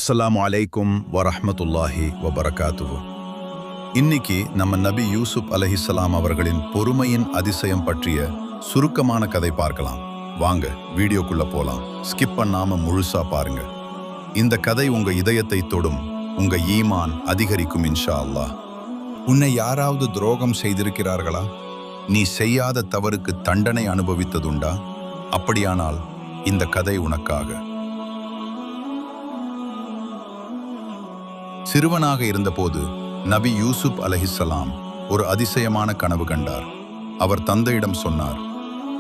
அஸ்ஸலாமு அலைக்கும் வரஹ்மத்துல்லாஹி வபரகாத்துஹு. இன்னைக்கு நம்ம நபி யூசுப் அலைஹிஸ்ஸலாம் அவர்களின் பொறுமையின் அதிசயம் பற்றிய சுருக்கமான கதை பார்க்கலாம். வாங்க வீடியோக்குள்ள போலாம். ஸ்கிப் பண்ணாம முழுசா பாருங்க. இந்த கதை உங்க இதயத்தை தொடும், உங்க ஈமான் அதிகரிக்கும் இன்ஷா அல்லாஹ். உன்னை யாராவது துரோகம் செய்திருக்கிறார்களா? நீ செய்யாத தவறுக்கு தண்டனை அனுபவித்ததுண்டா? அப்படியானால் இந்த கதை உனக்காக. சிறுவனாக இருந்தபோது நபி யூசுப் அலைஹிஸ்ஸலாம் ஒரு அதிசயமான கனவு கண்டார். அவர் தந்தையிடம் சொன்னார்,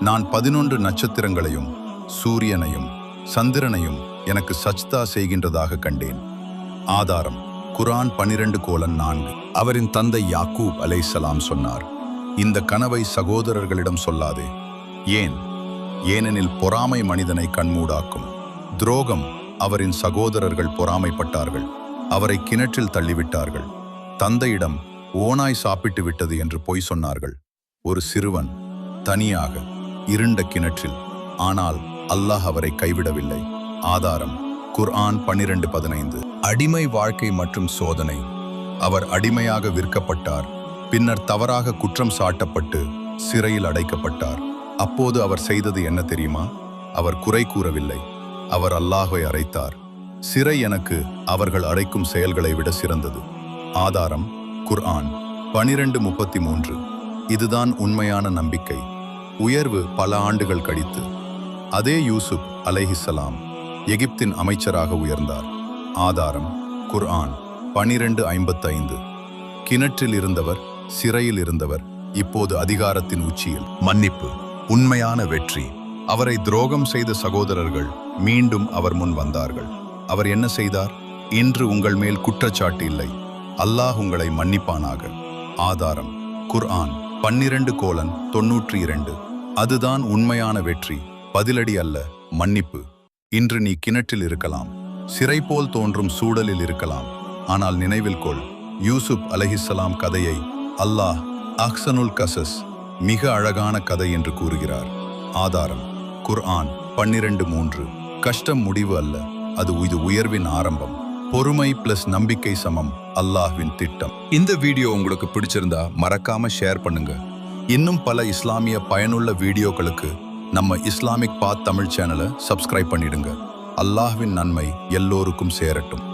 நான் 11 நட்சத்திரங்களையும் சூரியனையும் சந்திரனையும் எனக்கு சஜ்தா செய்கின்றதாக கண்டேன். ஆதாரம் குர்ஆன் 12:4. அவரின் தந்தை யாக்கூப் அலைஹிஸ்ஸலாம் சொன்னார், இந்த கனவை சகோதரர்களிடம் சொல்லாதே. ஏனெனில் பொறாமை மனிதனை கண்மூடாக்கும். துரோகம். அவரின் சகோதரர்கள் பொறாமைப்பட்டார்கள், அவரை கிணற்றில் தள்ளிவிட்டார்கள். தந்தையிடம் ஓநாய் சாப்பிட்டு விட்டது என்று பொய் சொன்னார்கள். ஒரு சிறுவன் தனியாக இருண்ட கிணற்றில், ஆனால் அல்லாஹ் அவரை கைவிடவில்லை. ஆதாரம் குர்ஆன் 12:15. அடிமை வாழ்க்கை மற்றும் சோதனை. அவர் அடிமையாக விற்கப்பட்டார், பின்னர் தவறாக குற்றம் சாட்டப்பட்டு சிறையில் அடைக்கப்பட்டார். அப்போது அவர் செய்தது என்ன தெரியுமா? அவர் குறை கூறவில்லை, அவர் அல்லாஹ்வை அழைத்தார். சிறை எனக்கு அவர்கள் அழைக்கும் செயல்களை விட சிறந்தது. ஆதாரம் குர்ஆன் 12:33. இதுதான் உண்மையான நம்பிக்கை. உயர்வு. பல ஆண்டுகள் கழித்து அதே யூசுப் அலைஹிஸ்ஸலாம் எகிப்தின் அமைச்சராக உயர்ந்தார். ஆதாரம் குர்ஆன் 12:55. கிணற்றில் இருந்தவர், சிறையில் இருந்தவர், இப்போது அதிகாரத்தின் உச்சியில். மன்னிப்பு. உண்மையான வெற்றி. அவரை துரோகம் செய்த சகோதரர்கள் மீண்டும் அவர் முன் வந்தார்கள். அவர் என்ன செய்தார்? இன்று உங்கள் மேல் குற்றச்சாட்டு இல்லை, அல்லாஹ் உங்களை மன்னிப்பானாக. ஆதாரம் குர்ஆன் 12:92. அதுதான் உண்மையான வெற்றி. பதிலடி அல்ல, மன்னிப்பு. இன்று நீ கிணற்றில் இருக்கலாம், சிறை போல் தோன்றும் சூழலில் இருக்கலாம், ஆனால் நினைவில் கொள், யூசுப் அலைஹிஸ்ஸலாம் கதையை அல்லாஹ் அஹ்ஸனுல் கஸஸ், மிக அழகான கதை என்று கூறுகிறார். ஆதாரம் குர்ஆன் 12:3. கஷ்டம் முடிவு அல்ல, அது உயர்வின் ஆரம்பம். பொறுமை பிளஸ் நம்பிக்கை சமம் அல்லாஹ்வின் திட்டம். இந்த வீடியோ உங்களுக்கு பிடிச்சிருந்தா மறக்காம ஷேர் பண்ணுங்க. இன்னும் பல இஸ்லாமிய பயனுள்ள வீடியோக்களுக்கு நம்ம இஸ்லாமிக் பாத் தமிழ் சேனலை சப்ஸ்கிரைப் பண்ணிடுங்க. அல்லாஹ்வின் நன்மை எல்லோருக்கும் சேரட்டும்.